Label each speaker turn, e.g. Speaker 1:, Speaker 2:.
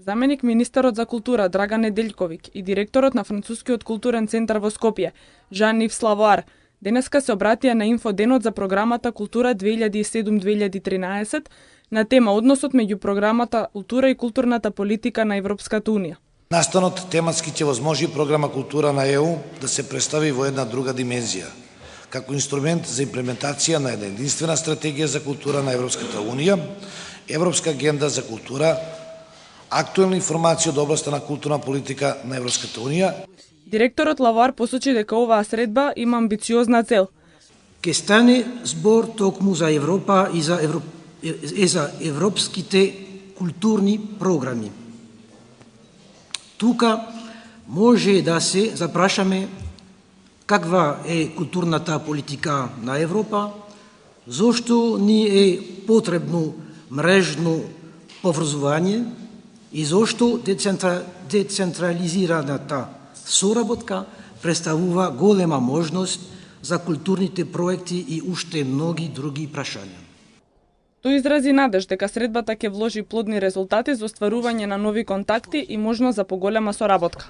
Speaker 1: Заменик министерот за култура Драган Неделјковиќ и директорот на Францускиот културен центар во Скопје, Жан-Ив Славоар, денеска се обратија на инфоденот за програмата Култура 2007-2013 на тема односот меѓу програмата Култура и културната политика на Европската Унија.
Speaker 2: Настанот тематски ќе возможи програма Култура на ЕУ да се представи во една друга димензија, како инструмент за имплементација на една единствена стратегија за култура на Европската Унија, Европска агенда за култура, актуелна информација од областа на културна политика на Европската Унија.
Speaker 1: Директорот Лавоар посочи дека оваа средба има амбициозна цел.
Speaker 3: Ке стане збор токму за Европа и за европските културни програми. Тука може да се запрашаме каква е културната политика на Европа, зошто ни е потребно мрежно поврзување и зошто децентрализираната соработка представува голема можност за културните проекти и уште многи други прашања.
Speaker 1: Тој изрази надеж дека средбата ќе вложи плодни резултати за остварување на нови контакти и можност за поголема соработка.